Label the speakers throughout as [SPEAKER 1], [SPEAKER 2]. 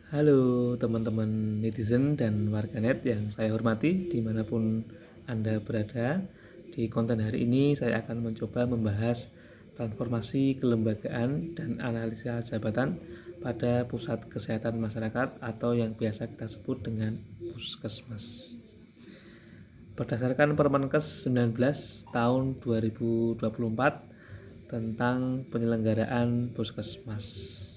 [SPEAKER 1] Halo teman-teman netizen dan warganet yang saya hormati dimanapun Anda berada. Di konten hari ini saya akan mencoba membahas transformasi kelembagaan dan analisa jabatan pada Pusat Kesehatan Masyarakat atau yang biasa kita sebut dengan Puskesmas. Berdasarkan Permenkes 19 tahun 2024 tentang penyelenggaraan Puskesmas.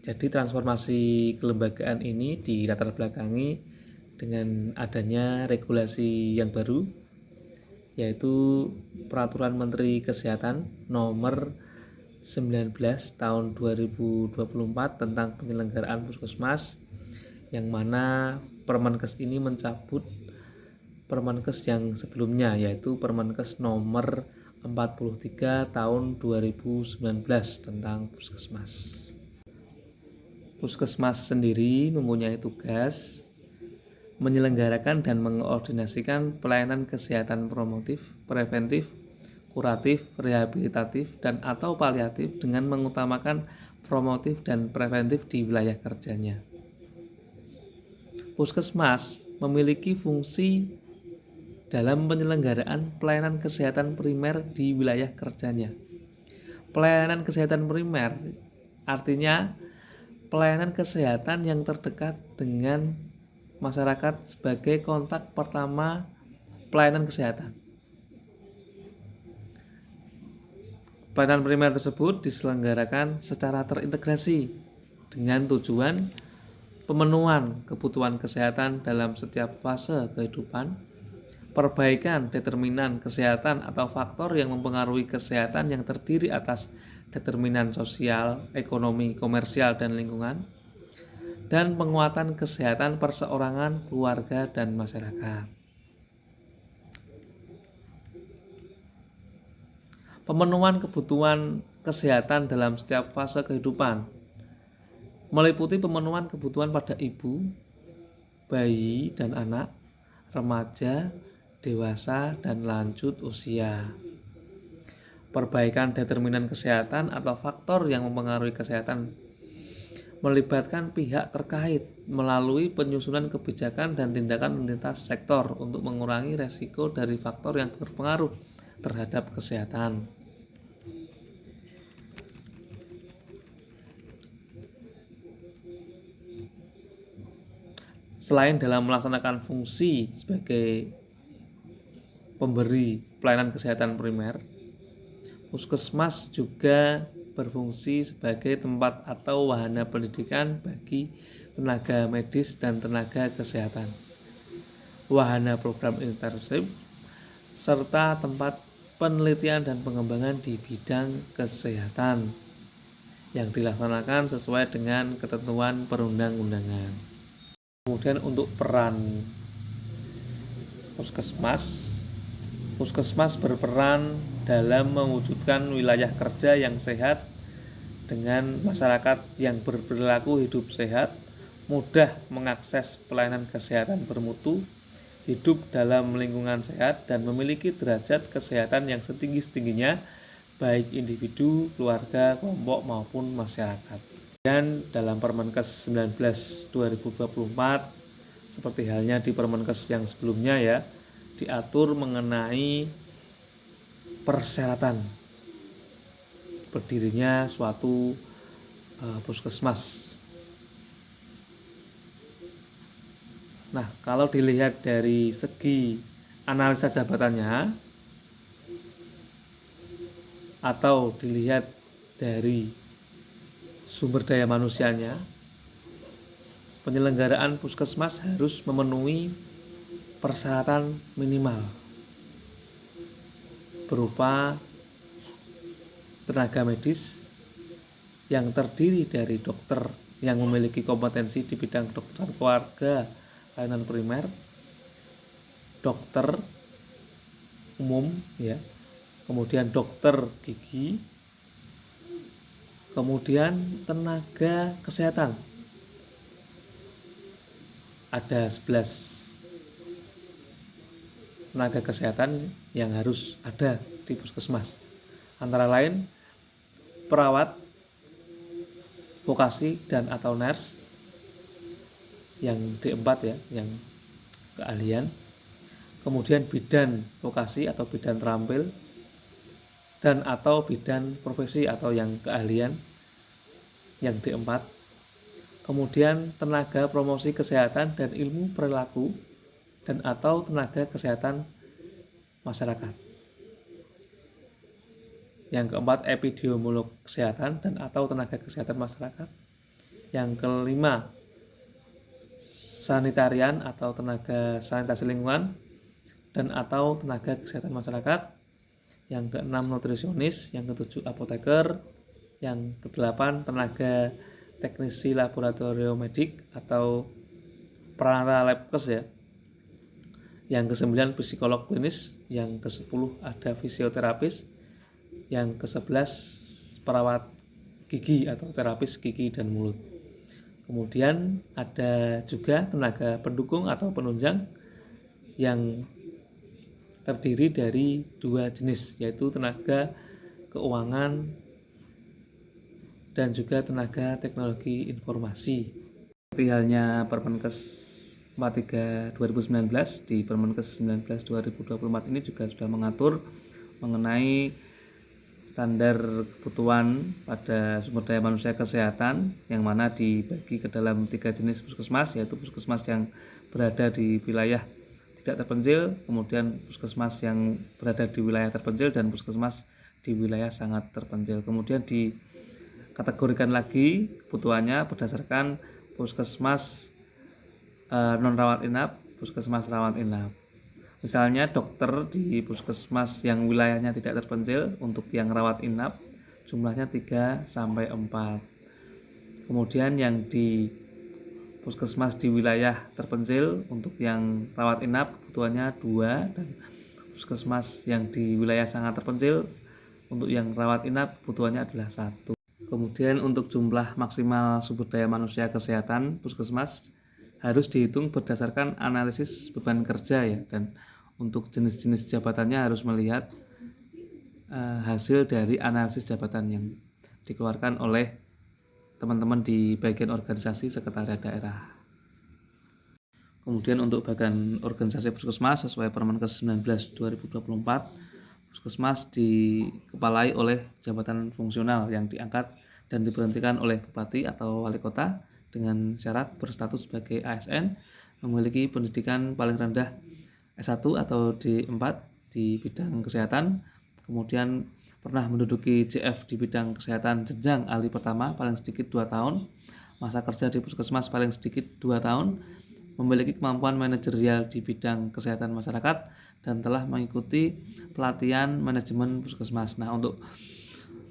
[SPEAKER 1] Jadi transformasi kelembagaan ini dilatar belakangi dengan adanya regulasi yang baru, yaitu Peraturan Menteri Kesehatan Nomor 19 Tahun 2024 tentang penyelenggaraan Puskesmas, yang mana Permenkes ini mencabut Permenkes yang sebelumnya, yaitu Permenkes Nomor 43 Tahun 2019 tentang Puskesmas. Puskesmas sendiri mempunyai tugas menyelenggarakan dan mengkoordinasikan pelayanan kesehatan promotif, preventif, kuratif, rehabilitatif, dan atau paliatif dengan mengutamakan promotif dan preventif di wilayah kerjanya. Puskesmas memiliki fungsi dalam penyelenggaraan pelayanan kesehatan primer di wilayah kerjanya. Pelayanan kesehatan primer artinya pelayanan kesehatan yang terdekat dengan masyarakat sebagai kontak pertama pelayanan kesehatan. Pelayanan primer tersebut diselenggarakan secara terintegrasi dengan tujuan pemenuhan kebutuhan kesehatan dalam setiap fase kehidupan, perbaikan determinan kesehatan atau faktor yang mempengaruhi kesehatan yang terdiri atas determinan sosial, ekonomi, komersial, dan lingkungan, dan penguatan kesehatan perseorangan, keluarga, dan masyarakat. Pemenuhan kebutuhan kesehatan dalam setiap fase kehidupan meliputi pemenuhan kebutuhan pada ibu, bayi dan anak, remaja, dewasa, dan lanjut usia. Perbaikan determinan kesehatan atau faktor yang mempengaruhi kesehatan melibatkan pihak terkait melalui penyusunan kebijakan dan tindakan lintas sektor untuk mengurangi resiko dari faktor yang berpengaruh terhadap kesehatan. Selain dalam melaksanakan fungsi sebagai pemberi pelayanan kesehatan primer, Puskesmas juga berfungsi sebagai tempat atau wahana pendidikan bagi tenaga medis dan tenaga kesehatan, wahana program internship, serta tempat penelitian dan pengembangan di bidang kesehatan yang dilaksanakan sesuai dengan ketentuan perundang-undangan. Kemudian untuk peran Puskesmas, Puskesmas berperan dalam mewujudkan wilayah kerja yang sehat dengan masyarakat yang berperilaku hidup sehat, mudah mengakses pelayanan kesehatan bermutu, hidup dalam lingkungan sehat, dan memiliki derajat kesehatan yang setinggi-tingginya baik individu, keluarga, kelompok maupun masyarakat. Dan dalam Permenkes 19 2024 seperti halnya di Permenkes yang sebelumnya ya, diatur mengenai persyaratan berdirinya suatu puskesmas. Nah, kalau dilihat dari segi analisa jabatannya atau dilihat dari sumber daya manusianya, penyelenggaraan puskesmas harus memenuhi persyaratan minimal berupa tenaga medis yang terdiri dari dokter yang memiliki kompetensi di bidang kedokteran keluarga, pelayanan primer, dokter umum ya, kemudian dokter gigi, kemudian tenaga kesehatan. Ada 11 tenaga kesehatan yang harus ada di puskesmas, antara lain perawat, vokasi dan atau nurse, yang D4 ya, yang keahlian. Kemudian bidan vokasi atau bidan terampil dan atau bidan profesi atau yang keahlian yang D4. Kemudian tenaga promosi kesehatan dan ilmu perilaku dan atau tenaga kesehatan masyarakat. Yang keempat, epidemiolog kesehatan dan atau tenaga kesehatan masyarakat. Yang kelima, sanitarian atau tenaga sanitasi lingkungan dan atau tenaga kesehatan masyarakat. Yang keenam, nutrisionis. Yang ketujuh, apoteker. Yang kedelapan, tenaga teknisi laboratorium medik atau peranata labkes ya. Yang kesembilan, psikolog klinis. Yang kesepuluh, ada fisioterapis. Yang ke-11, perawat gigi atau terapis gigi dan mulut. Kemudian ada juga tenaga pendukung atau penunjang yang terdiri dari dua jenis, yaitu tenaga keuangan dan juga tenaga teknologi informasi. Seperti halnya Permenkes 43 2019, di Permenkes 19 2024 ini juga sudah mengatur mengenai standar kebutuhan pada sumber daya manusia kesehatan yang mana dibagi ke dalam 3 jenis puskesmas, yaitu puskesmas yang berada di wilayah tidak terpencil, kemudian puskesmas yang berada di wilayah terpencil, dan puskesmas di wilayah sangat terpencil. Kemudian dikategorikan lagi kebutuhannya berdasarkan puskesmas non rawat inap, puskesmas rawat inap. Misalnya dokter di puskesmas yang wilayahnya tidak terpencil untuk yang rawat inap jumlahnya 3 sampai 4. Kemudian yang di puskesmas di wilayah terpencil untuk yang rawat inap kebutuhannya 2, dan puskesmas yang di wilayah sangat terpencil untuk yang rawat inap kebutuhannya adalah 1. Kemudian untuk jumlah maksimal sumber daya manusia kesehatan puskesmas harus dihitung berdasarkan analisis beban kerja ya, dan untuk jenis-jenis jabatannya harus melihat hasil dari analisis jabatan yang dikeluarkan oleh teman-teman di bagian organisasi sekretariat daerah. Kemudian untuk bagian organisasi puskesmas sesuai Permenkes 19 2024, puskesmas dikepalai oleh jabatan fungsional yang diangkat dan diberhentikan oleh bupati atau wali kota dengan syarat berstatus sebagai ASN, memiliki pendidikan paling rendah S1 atau D4 di bidang kesehatan, kemudian pernah menduduki JF di bidang kesehatan jenjang ahli pertama paling sedikit 2 tahun, masa kerja di puskesmas paling sedikit 2 tahun, memiliki kemampuan manajerial di bidang kesehatan masyarakat, dan telah mengikuti pelatihan manajemen puskesmas. Nah, untuk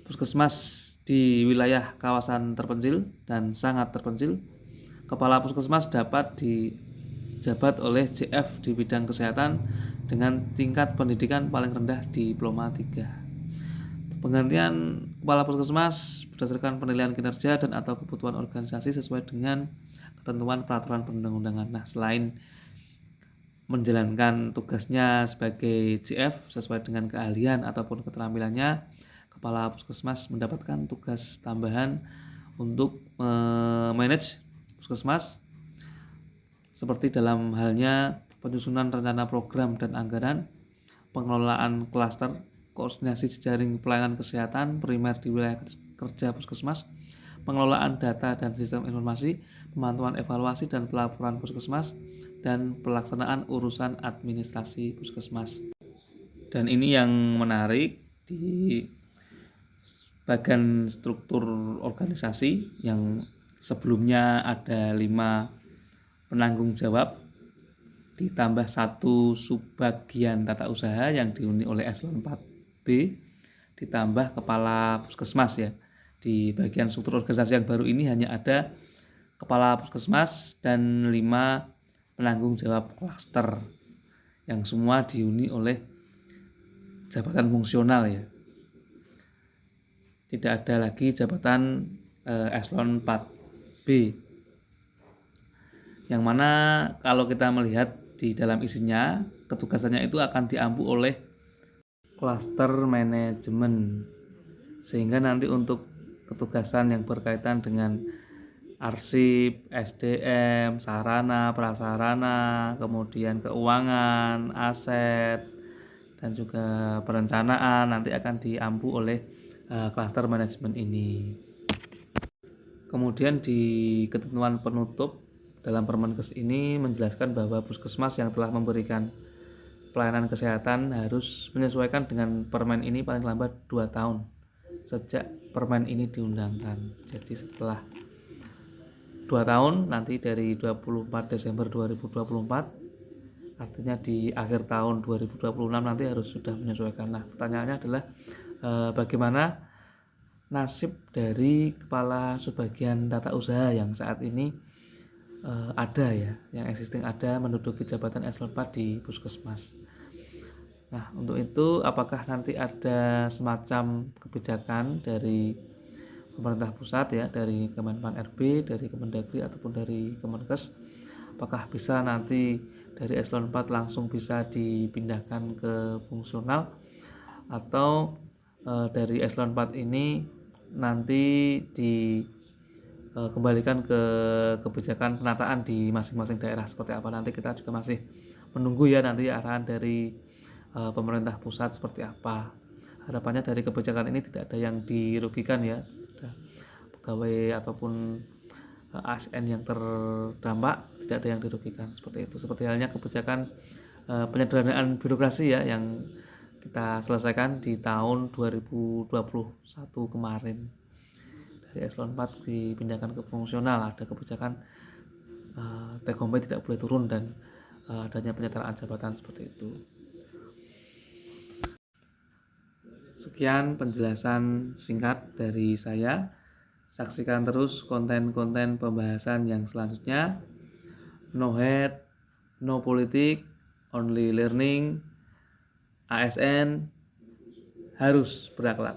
[SPEAKER 1] puskesmas di wilayah kawasan terpencil dan sangat terpencil, kepala puskesmas dapat dijabat oleh JF di bidang kesehatan dengan tingkat pendidikan paling rendah diploma 3. Penggantian kepala puskesmas berdasarkan penilaian kinerja dan atau kebutuhan organisasi sesuai dengan ketentuan peraturan perundang-undangan. Nah, selain menjalankan tugasnya sebagai JF sesuai dengan keahlian ataupun keterampilannya, kepala puskesmas mendapatkan tugas tambahan untuk manage puskesmas seperti dalam halnya penyusunan rencana program dan anggaran, pengelolaan klaster, koordinasi jejaring pelayanan kesehatan primer di wilayah kerja puskesmas, pengelolaan data dan sistem informasi, pemantauan evaluasi dan pelaporan puskesmas, dan pelaksanaan urusan administrasi puskesmas. Dan ini yang menarik di bagian struktur organisasi yang sebelumnya ada 5 penanggung jawab ditambah 1 subbagian tata usaha yang dihuni oleh eselon 4B ditambah kepala puskesmas ya. Di bagian struktur organisasi yang baru ini hanya ada kepala puskesmas dan 5 penanggung jawab klaster yang semua dihuni oleh jabatan fungsional ya. Tidak ada lagi jabatan eselon 4B, yang mana kalau kita melihat di dalam isinya, ketugasannya itu akan diampu oleh klaster manajemen, sehingga nanti untuk ketugasan yang berkaitan dengan arsip, SDM, sarana, prasarana, kemudian keuangan, aset, dan juga perencanaan nanti akan diampu oleh klaster manajemen ini. Kemudian di ketentuan penutup dalam Permenkes ini menjelaskan bahwa puskesmas yang telah memberikan pelayanan kesehatan harus menyesuaikan dengan permen ini paling lambat 2 tahun sejak permen ini diundangkan. Jadi setelah 2 tahun nanti dari 24 Desember 2024, artinya di akhir tahun 2026 nanti harus sudah menyesuaikan. Nah, pertanyaannya adalah bagaimana nasib dari kepala subbagian tata usaha yang saat ini ada ya, yang existing ada menduduki jabatan eselon 4 di puskesmas. Nah, untuk itu apakah nanti ada semacam kebijakan dari pemerintah pusat ya, dari Kemenpan RB, dari Kemendagri ataupun dari Kemenkes, apakah bisa nanti dari eselon 4 langsung bisa dipindahkan ke fungsional, atau dari eselon 4 ini nanti dikembalikan ke kebijakan penataan di masing-masing daerah seperti apa. Nanti kita juga masih menunggu ya nanti arahan dari pemerintah pusat seperti apa. Harapannya dari kebijakan ini tidak ada yang dirugikan ya, pegawai ataupun ASN yang terdampak tidak ada yang dirugikan seperti itu. Seperti halnya kebijakan penyederhanaan birokrasi ya yang kita selesaikan di tahun 2021 kemarin. Dari eselon 4 dipindahkan ke fungsional, ada kebijakan take home pay tidak boleh turun dan adanya penyetaraan jabatan seperti itu. Sekian penjelasan singkat dari saya. Saksikan terus konten-konten pembahasan yang selanjutnya. No hate, no politik, only learning. ASN harus berakhlak.